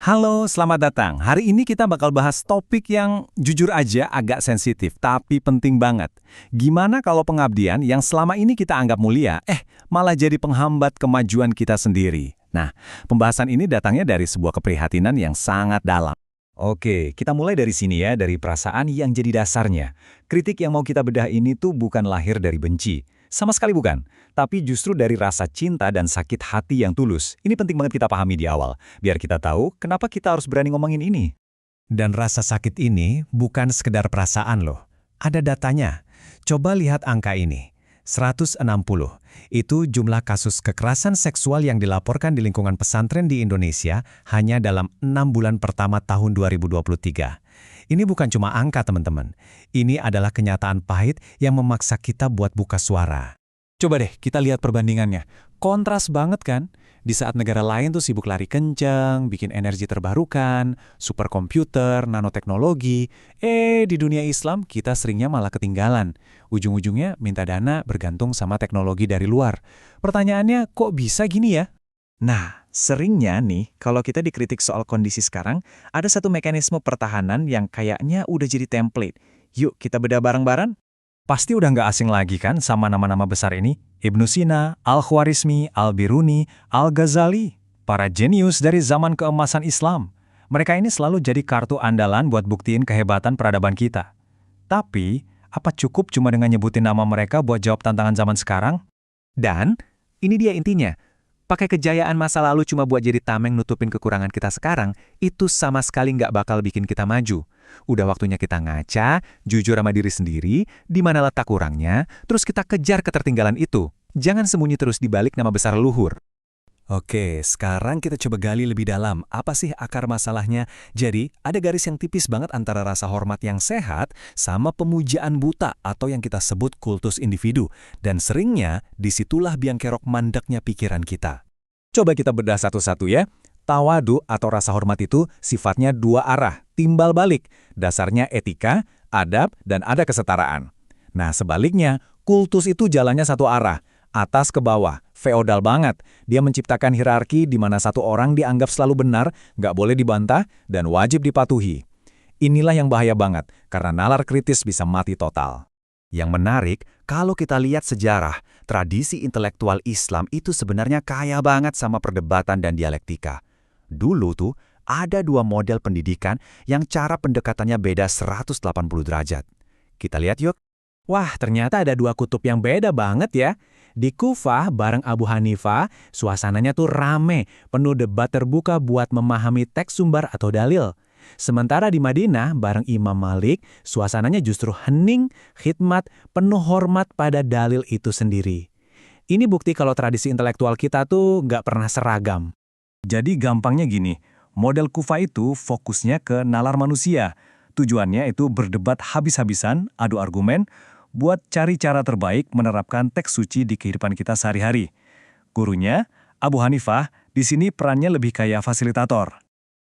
Halo, selamat datang. Hari ini kita bakal bahas topik yang jujur aja agak sensitif, tapi penting banget. Gimana kalau pengabdian yang selama ini kita anggap mulia, malah jadi penghambat kemajuan kita sendiri? Nah, pembahasan ini datangnya dari sebuah keprihatinan yang sangat dalam. Oke, kita mulai dari sini ya, dari perasaan yang jadi dasarnya. Kritik yang mau kita bedah ini tuh bukan lahir dari benci. Sama sekali bukan. Tapi justru dari rasa cinta dan sakit hati yang tulus. Ini penting banget kita pahami di awal. Biar kita tahu kenapa kita harus berani ngomongin ini. Dan rasa sakit ini bukan sekedar perasaan loh. Ada datanya. Coba lihat angka ini. 160. Itu jumlah kasus kekerasan seksual yang dilaporkan di lingkungan pesantren di Indonesia hanya dalam 6 bulan pertama tahun 2023. Ini bukan cuma angka teman-teman. Ini adalah kenyataan pahit yang memaksa kita buat buka suara. Coba deh kita lihat perbandingannya. Kontras banget kan? Di saat negara lain tuh sibuk lari kencang, bikin energi terbarukan, superkomputer, nanoteknologi. Di dunia Islam kita seringnya malah ketinggalan. Ujung-ujungnya minta dana bergantung sama teknologi dari luar. Pertanyaannya kok bisa gini ya? Nah, seringnya nih, kalau kita dikritik soal kondisi sekarang, ada satu mekanisme pertahanan yang kayaknya udah jadi template. Yuk kita bedah bareng-bareng. Pasti udah nggak asing lagi kan sama nama-nama besar ini? Ibnu Sina, Al-Khwarizmi, Al-Biruni, Al-Ghazali. Para jenius dari zaman keemasan Islam. Mereka ini selalu jadi kartu andalan buat buktiin kehebatan peradaban kita. Tapi, apa cukup cuma dengan nyebutin nama mereka buat jawab tantangan zaman sekarang? Dan ini dia intinya. Pakai kejayaan masa lalu cuma buat jadi tameng nutupin kekurangan kita sekarang, itu sama sekali nggak bakal bikin kita maju. Udah waktunya kita ngaca, jujur sama diri sendiri, di mana letak kurangnya, terus kita kejar ketertinggalan itu. Jangan sembunyi terus di balik nama besar leluhur. Oke, sekarang kita coba gali lebih dalam. Apa sih akar masalahnya? Jadi, ada garis yang tipis banget antara rasa hormat yang sehat sama pemujaan buta atau yang kita sebut kultus individu. Dan seringnya, disitulah biang kerok mandeknya pikiran kita. Coba kita bedah satu-satu ya. Tawadu atau rasa hormat itu sifatnya dua arah, timbal balik. Dasarnya etika, adab, dan ada kesetaraan. Nah sebaliknya, kultus itu jalannya satu arah, atas ke bawah, feodal banget. Dia menciptakan hierarki di mana satu orang dianggap selalu benar, nggak boleh dibantah, dan wajib dipatuhi. Inilah yang bahaya banget, karena nalar kritis bisa mati total. Yang menarik, kalau kita lihat sejarah, tradisi intelektual Islam itu sebenarnya kaya banget sama perdebatan dan dialektika. Dulu tuh, ada dua model pendidikan yang cara pendekatannya beda 180 derajat. Kita lihat yuk. Wah, ternyata ada dua kutub yang beda banget ya. Di Kufah bareng Abu Hanifah, suasananya tuh rame, penuh debat terbuka buat memahami teks sumber atau dalil. Sementara di Madinah bareng Imam Malik, suasananya justru hening, khidmat, penuh hormat pada dalil itu sendiri. Ini bukti kalau tradisi intelektual kita tuh nggak pernah seragam. Jadi gampangnya gini, model Kufah itu fokusnya ke nalar manusia. Tujuannya itu berdebat habis-habisan, adu argumen, buat cari cara terbaik menerapkan teks suci di kehidupan kita sehari-hari. Gurunya, Abu Hanifah, di sini perannya lebih kayak fasilitator.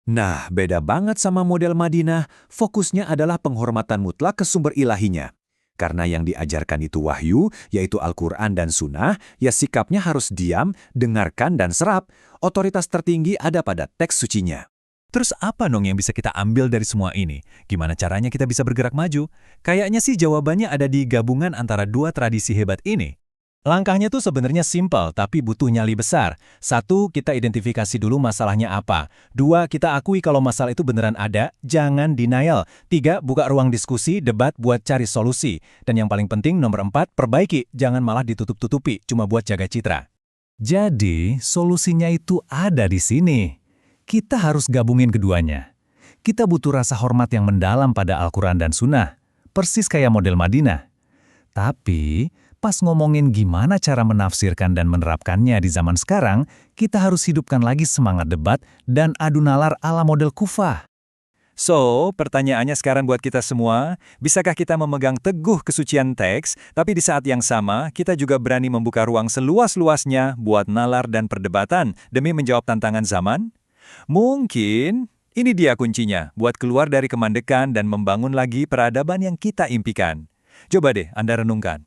Nah, beda banget sama model Madinah, fokusnya adalah penghormatan mutlak ke sumber ilahinya. Karena yang diajarkan itu wahyu, yaitu Al-Quran dan Sunnah, ya sikapnya harus diam, dengarkan dan serap. Otoritas tertinggi ada pada teks sucinya. Terus apa dong yang bisa kita ambil dari semua ini? Gimana caranya kita bisa bergerak maju? Kayaknya sih jawabannya ada di gabungan antara dua tradisi hebat ini. Langkahnya tuh sebenarnya simpel, tapi butuh nyali besar. 1, kita identifikasi dulu masalahnya apa. 2, kita akui kalau masalah itu beneran ada, jangan denial. 3, buka ruang diskusi, debat buat cari solusi. Dan yang paling penting, nomor 4, perbaiki, jangan malah ditutup-tutupi, cuma buat jaga citra. Jadi, solusinya itu ada di sini. Kita harus gabungin keduanya. Kita butuh rasa hormat yang mendalam pada Al-Quran dan Sunnah, persis kayak model Madinah. Tapi, pas ngomongin gimana cara menafsirkan dan menerapkannya di zaman sekarang, kita harus hidupkan lagi semangat debat dan adu nalar ala model Kufah. So, pertanyaannya sekarang buat kita semua, bisakah kita memegang teguh kesucian teks, tapi di saat yang sama, kita juga berani membuka ruang seluas-luasnya buat nalar dan perdebatan demi menjawab tantangan zaman? Mungkin ini dia kuncinya buat keluar dari kemandekan dan membangun lagi peradaban yang kita impikan. Coba deh Anda renungkan.